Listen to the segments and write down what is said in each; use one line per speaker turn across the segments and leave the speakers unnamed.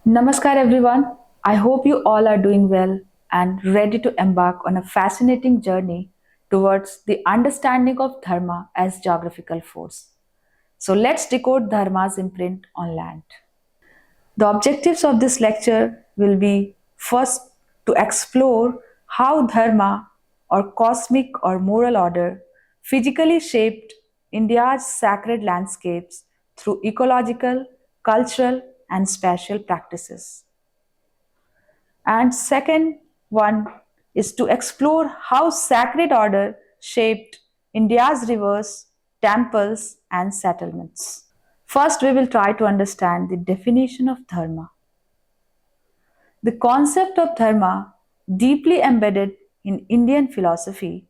Namaskar everyone. I hope you all are doing well and ready to embark on a fascinating journey towards the understanding of Dharma as geographical force. So let's decode Dharma's imprint on land. The objectives of this lecture will be first to explore how Dharma or cosmic or moral order physically shaped India's sacred landscapes through ecological, cultural, and spatial practices. And second one is to explore how sacred order shaped India's rivers, temples, and settlements. First, we will try to understand the definition of dharma. The concept of dharma, deeply embedded in Indian philosophy,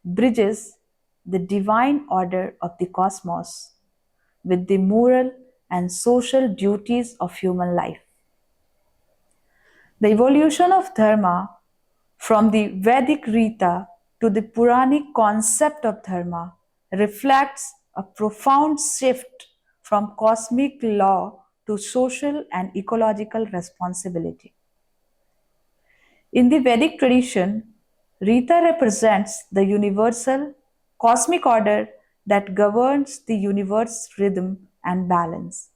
bridges the divine order of the cosmos with the moral and social duties of human life. The evolution of dharma from the Vedic Rita to the Puranic concept of dharma reflects a profound shift from cosmic law to social and ecological responsibility. In the Vedic tradition, Rita represents the universal cosmic order that governs the universe's rhythm and balance,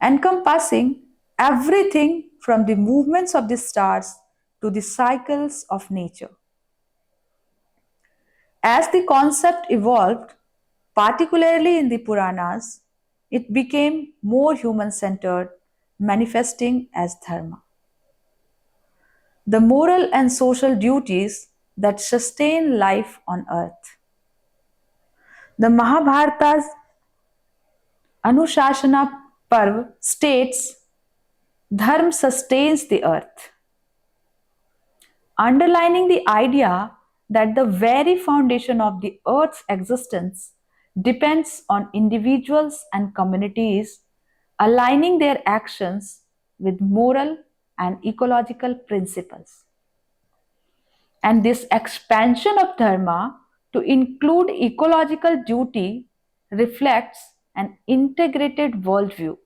encompassing everything from the movements of the stars to the cycles of nature. As the concept evolved, particularly in the Puranas, it became more human centered, manifesting as dharma. The moral and social duties that sustain life on earth. The Mahabharata's Anushasana Parv states, Dharma sustains the earth, underlining the idea that the very foundation of the earth's existence depends on individuals and communities aligning their actions with moral and ecological principles. And this expansion of dharma to include ecological duty reflects an integrated worldview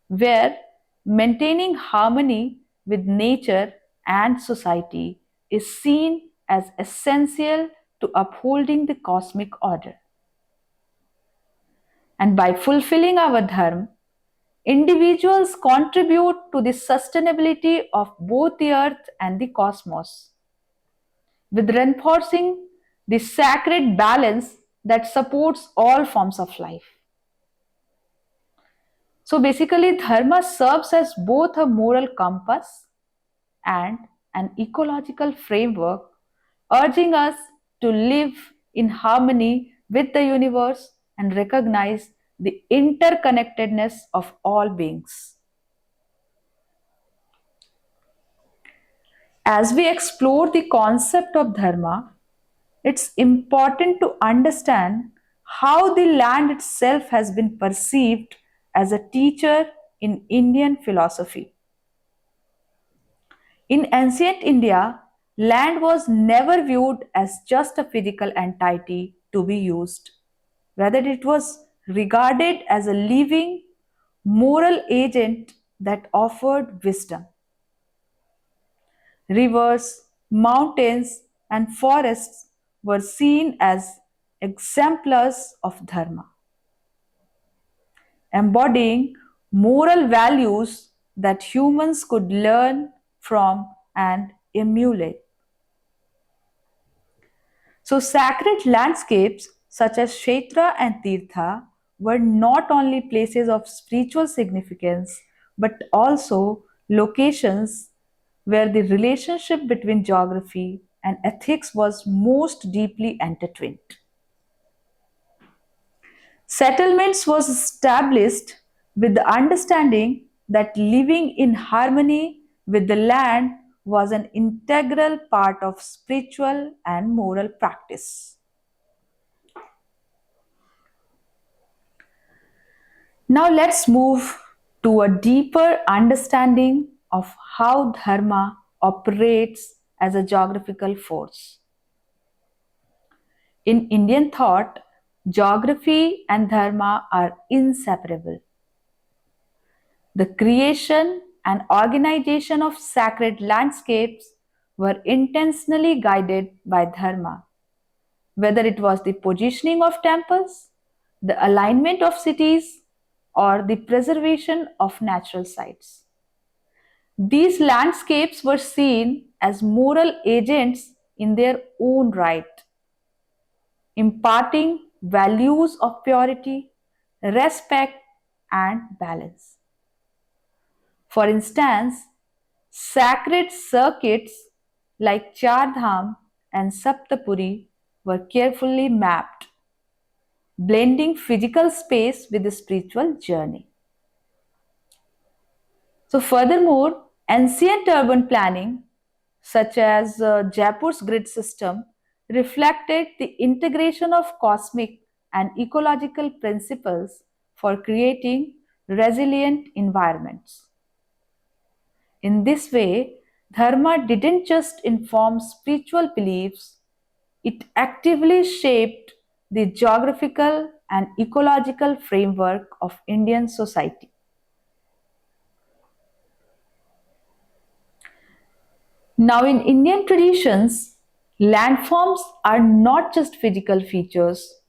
where maintaining harmony with nature and society is seen as essential to upholding the cosmic order. And by fulfilling our dharma, individuals contribute to the sustainability of both the earth and the cosmos, with reinforcing the sacred balance that supports all forms of life. So basically, dharma serves as both a moral compass and an ecological framework, urging us to live in harmony with the universe and recognize the interconnectedness of all beings. As we explore the concept of dharma, it's important to understand how the land itself has been perceived as a teacher in Indian philosophy. In ancient India, land was never viewed as just a physical entity to be used. Rather, it was regarded as a living, moral agent that offered wisdom. Rivers, mountains, and forests were seen as exemplars of Dharma, embodying moral values that humans could learn from and emulate. So, sacred landscapes such as Kshetra and Tirtha were not only places of spiritual significance but also locations where the relationship between geography and ethics was most deeply intertwined. Settlements was established with the understanding that living in harmony with the land was an integral part of spiritual and moral practice. Now let's move to a deeper understanding of how dharma operates as a geographical force. In Indian thought, geography and dharma are inseparable. The creation and organization of sacred landscapes were intentionally guided by Dharma, whether it was the positioning of temples, the alignment of cities, or the preservation of natural sites. These landscapes were seen as moral agents in their own right, imparting values of purity, respect, and balance. For instance, sacred circuits like Char Dham and Saptapuri were carefully mapped, blending physical space with the spiritual journey. So, furthermore, ancient urban planning, such as Jaipur's grid system, reflected the integration of cosmic and ecological principles for creating resilient environments. In this way, Dharma didn't just inform spiritual beliefs, it actively shaped the geographical and ecological framework of Indian society. Now, in Indian traditions, landforms are not just physical features,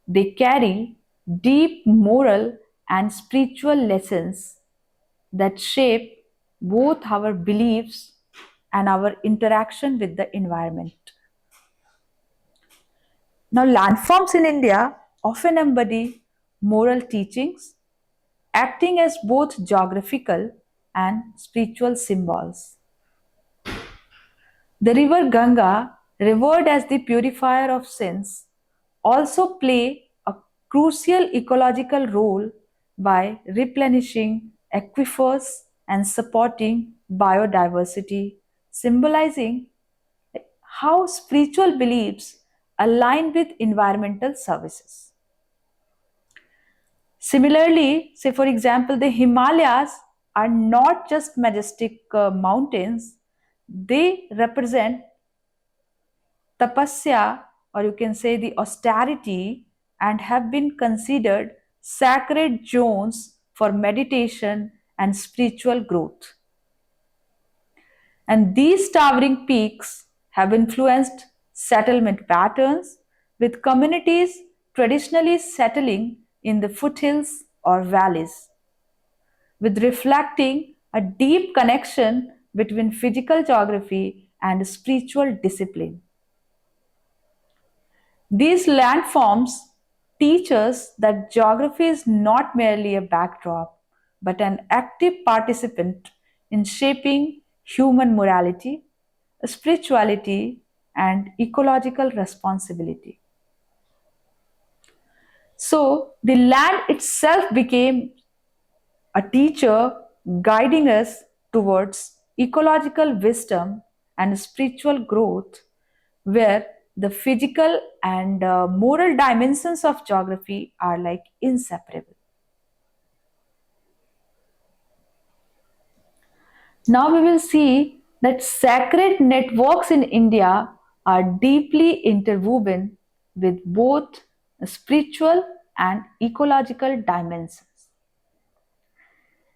they carry deep moral and spiritual lessons that shape both our beliefs and our interaction with the environment. Now, landforms in India often embody moral teachings, acting as both geographical and spiritual symbols. The river Ganga, revered as the purifier of sins, also play a crucial ecological role by replenishing aquifers and supporting biodiversity, symbolizing how spiritual beliefs align with environmental services. Similarly, say for example, the Himalayas are not just majestic mountains, they represent tapasya, or you can say the austerity, and have been considered sacred zones for meditation and spiritual growth. And these towering peaks have influenced settlement patterns, with communities traditionally settling in the foothills or valleys, with reflecting a deep connection between physical geography and spiritual discipline. These landforms teach us that geography is not merely a backdrop, but an active participant in shaping human morality, spirituality, and ecological responsibility. So, the land itself became a teacher guiding us towards ecological wisdom and spiritual growth, where the physical and moral dimensions of geography are like inseparable. Now we will see that sacred networks in India are deeply interwoven with both spiritual and ecological dimensions.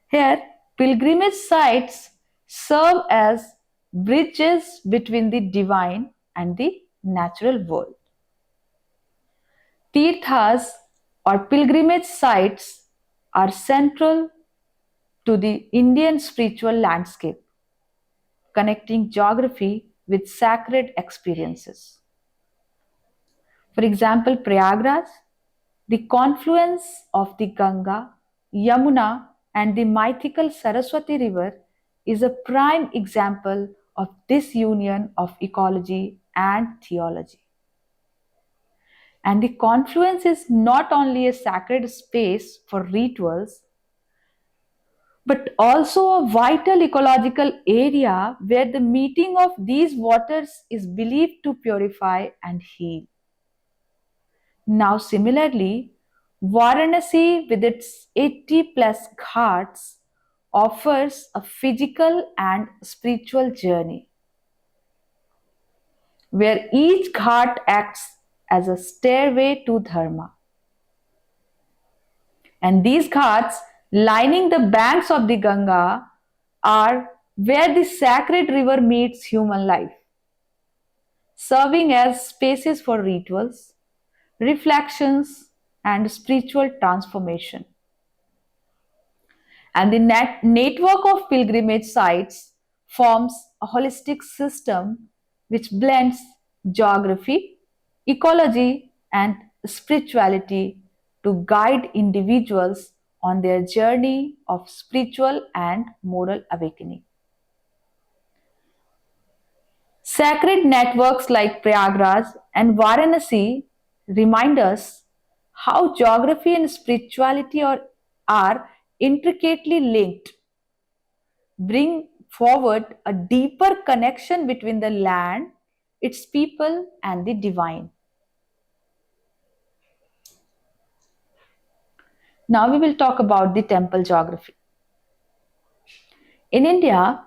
Here, pilgrimage sites serve as bridges between the divine and the natural world. Tirthas or pilgrimage sites are central to the Indian spiritual landscape, connecting geography with sacred experiences. For example, Prayagraj, the confluence of the Ganga, Yamuna, and the mythical Saraswati River, is a prime example of this union of ecology and theology. And the confluence is not only a sacred space for rituals, but also a vital ecological area where the meeting of these waters is believed to purify and heal. Now, similarly, Varanasi, with its 80 plus ghats, offers a physical and spiritual journey where each ghat acts as a stairway to Dharma. And these ghats lining the banks of the Ganga are where the sacred river meets human life, serving as spaces for rituals, reflections, and spiritual transformation. And the network of pilgrimage sites forms a holistic system which blends geography, ecology, and spirituality to guide individuals on their journey of spiritual and moral awakening. Sacred networks like Prayagraj and Varanasi remind us how geography and spirituality are intricately linked, bring forward a deeper connection between the land, its people, and the divine. Now we will talk about the temple geography. In India,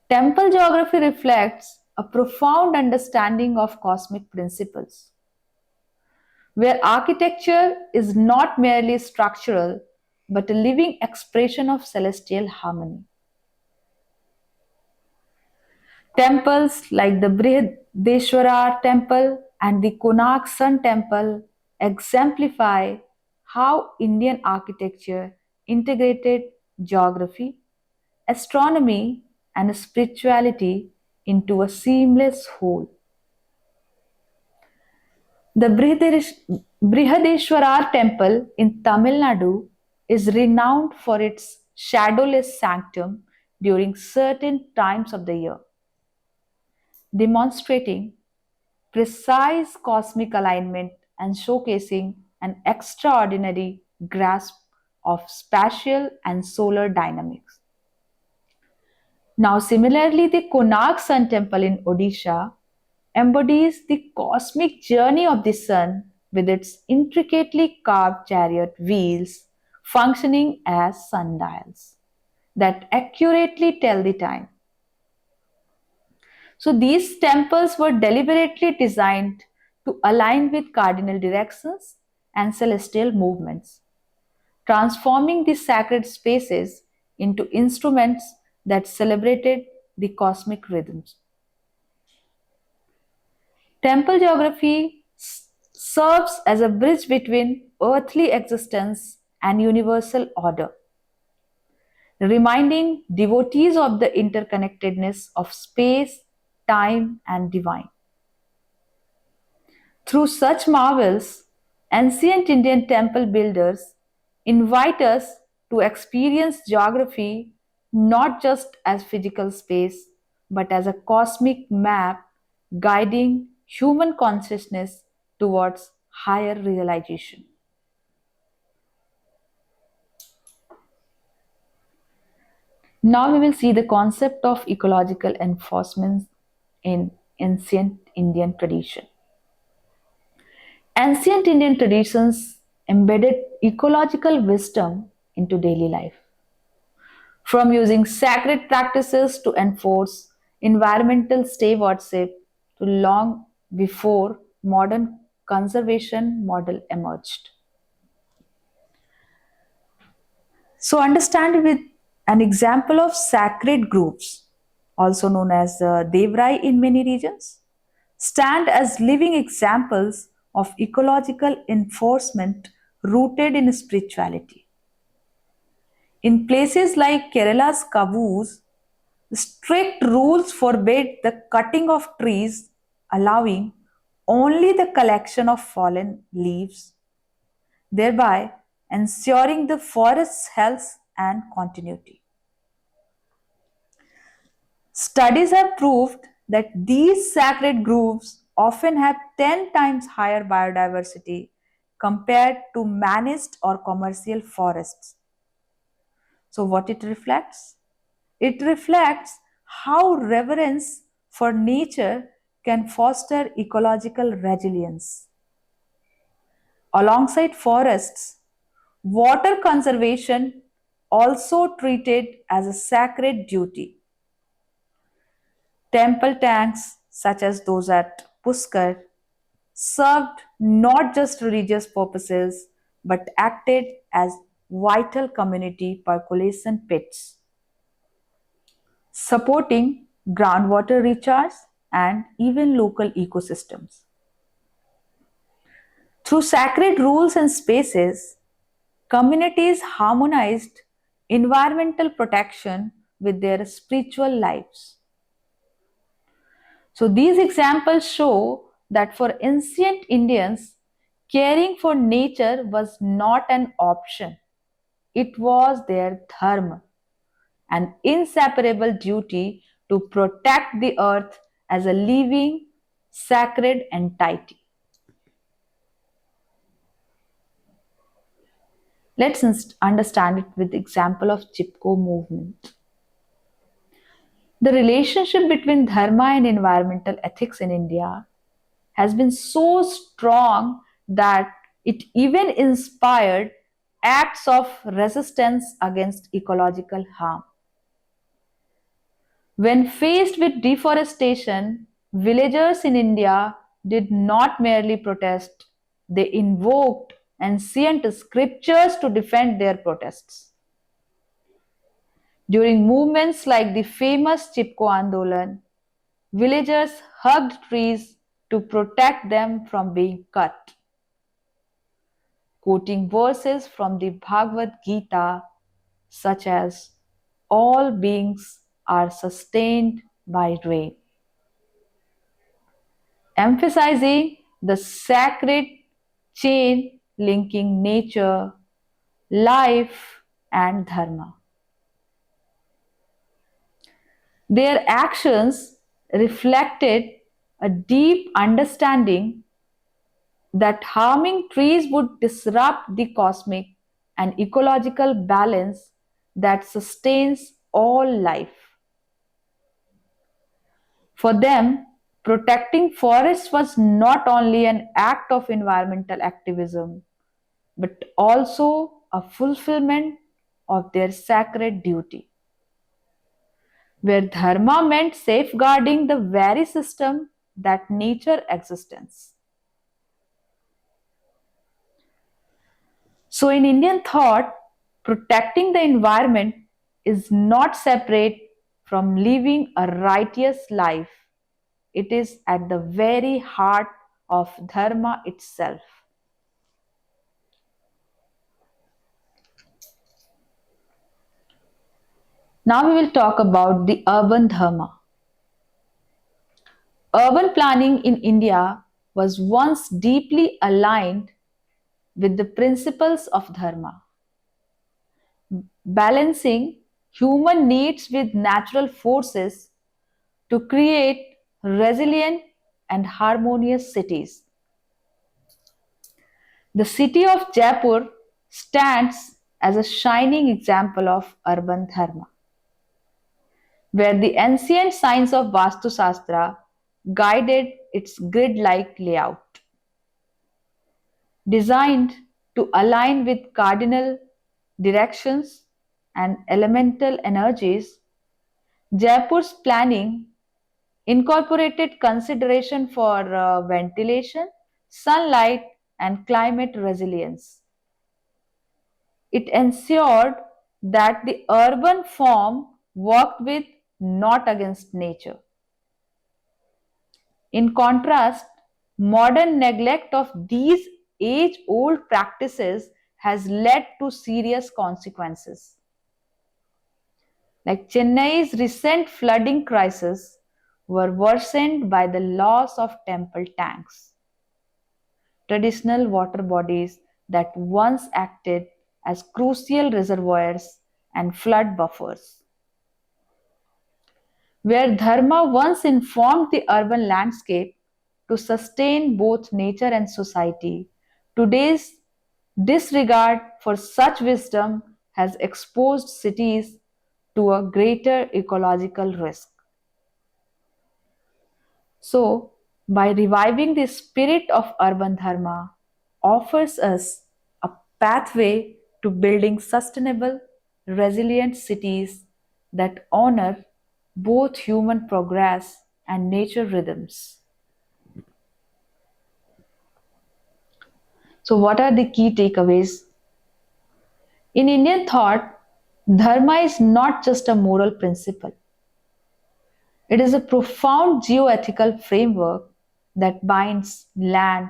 temple geography reflects a profound understanding of cosmic principles, where architecture is not merely structural but a living expression of celestial harmony. Temples like the Brihadeshwara temple and the Konark Sun temple exemplify how Indian architecture integrated geography, astronomy, and spirituality into a seamless whole. The Brihadeshwara temple in Tamil Nadu is renowned for its shadowless sanctum during certain times of the year, demonstrating precise cosmic alignment and showcasing an extraordinary grasp of spatial and solar dynamics. Now, similarly, the Konark Sun Temple in Odisha embodies the cosmic journey of the sun with its intricately carved chariot wheels functioning as sundials that accurately tell the time. So these temples were deliberately designed to align with cardinal directions and celestial movements, transforming these sacred spaces into instruments that celebrated the cosmic rhythms. Temple geography serves as a bridge between earthly existence and universal order, reminding devotees of the interconnectedness of space, time, and divine. Through such marvels, ancient Indian temple builders invite us to experience geography not just as physical space, but as a cosmic map guiding human consciousness towards higher realization. Now we will see the concept of ecological enforcement in ancient Indian tradition. Ancient Indian traditions embedded ecological wisdom into daily life, from using sacred practices to enforce environmental stewardship to long before modern conservation model emerged. So understand with an example of sacred groups, also known as Devrai in many regions, stand as living examples of ecological enforcement rooted in spirituality. In places like Kerala's Kavus, strict rules forbade the cutting of trees, allowing only the collection of fallen leaves, thereby ensuring the forest's health and continuity. Studies have proved that these sacred groves often have 10 times higher biodiversity compared to managed or commercial forests. So, what it reflects? It reflects how reverence for nature can foster ecological resilience. Alongside forests, water conservation also treated as a sacred duty. Temple tanks, such as those at Puskar, served not just religious purposes but acted as vital community percolation pits, supporting groundwater recharge and even local ecosystems. Through sacred rules and spaces, communities harmonized environmental protection with their spiritual lives. So, these examples show that for ancient Indians, caring for nature was not an option, it was their dharma, an inseparable duty to protect the earth as a living, sacred entity. Let's understand it with the example of Chipko movement. The relationship between dharma and environmental ethics in India has been so strong that it even inspired acts of resistance against ecological harm. When faced with deforestation, villagers in India did not merely protest, they invoked ancient scriptures to defend their protests. During movements like the famous Chipko Andolan, villagers hugged trees to protect them from being cut. Quoting verses from the Bhagavad Gita, such as all beings are sustained by rain, emphasizing the sacred chain linking nature, life, and dharma. Their actions reflected a deep understanding that harming trees would disrupt the cosmic and ecological balance that sustains all life. For them, protecting forests was not only an act of environmental activism, but also a fulfillment of their sacred duty, where dharma meant safeguarding the very system that nature existence. So, in Indian thought, protecting the environment is not separate from living a righteous life. It is at the very heart of Dharma itself. Now we will talk about the urban Dharma. Urban planning in India was once deeply aligned with the principles of Dharma, balancing human needs with natural forces to create resilient and harmonious cities. The city of Jaipur stands as a shining example of urban dharma, where the ancient science of Vastu Shastra guided its grid like layout. Designed to align with cardinal directions and elemental energies, Jaipur's planning incorporated consideration for ventilation, sunlight, and climate resilience. It ensured that the urban form worked with, not against nature. In contrast, modern neglect of these age old practices has led to serious consequences. Like Chennai's recent flooding crisis were worsened by the loss of temple tanks, traditional water bodies that once acted as crucial reservoirs and flood buffers. Where dharma once informed the urban landscape to sustain both nature and society, today's disregard for such wisdom has exposed cities to a greater ecological risk. So, by reviving the spirit of urban dharma, offers us a pathway to building sustainable, resilient cities that honor both human progress and nature rhythms. So, what are the key takeaways? In Indian thought, dharma is not just a moral principle, it is a profound geoethical framework that binds land,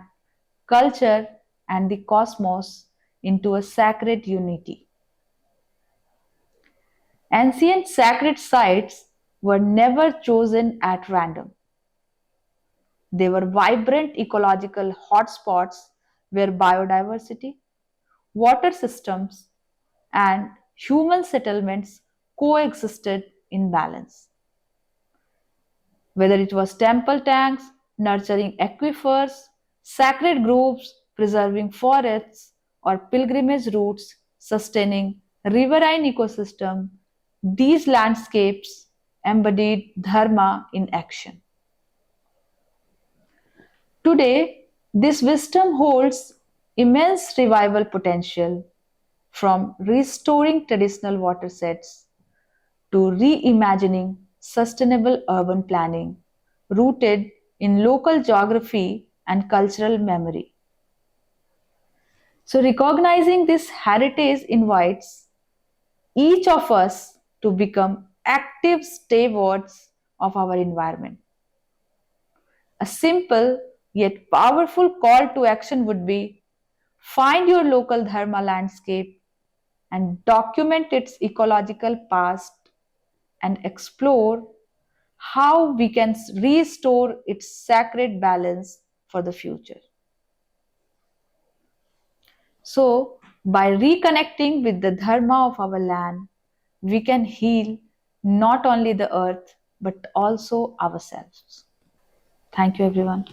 culture, and the cosmos into a sacred unity. Ancient sacred sites were never chosen at random. They were vibrant ecological hotspots where biodiversity, water systems, and human settlements coexisted in balance. Whether it was temple tanks, nurturing aquifers, sacred groves, preserving forests, or pilgrimage routes sustaining riverine ecosystem, these landscapes embodied dharma in action. Today, this wisdom holds immense revival potential, from restoring traditional watersets to reimagining sustainable urban planning rooted in local geography and cultural memory. So, recognizing this heritage invites each of us to become active stewards of our environment. A simple yet powerful call to action would be: find your local Dharma landscape and document its ecological past and explore how we can restore its sacred balance for the future. So, by reconnecting with the dharma of our land, we can heal not only the earth but also ourselves. Thank you, everyone.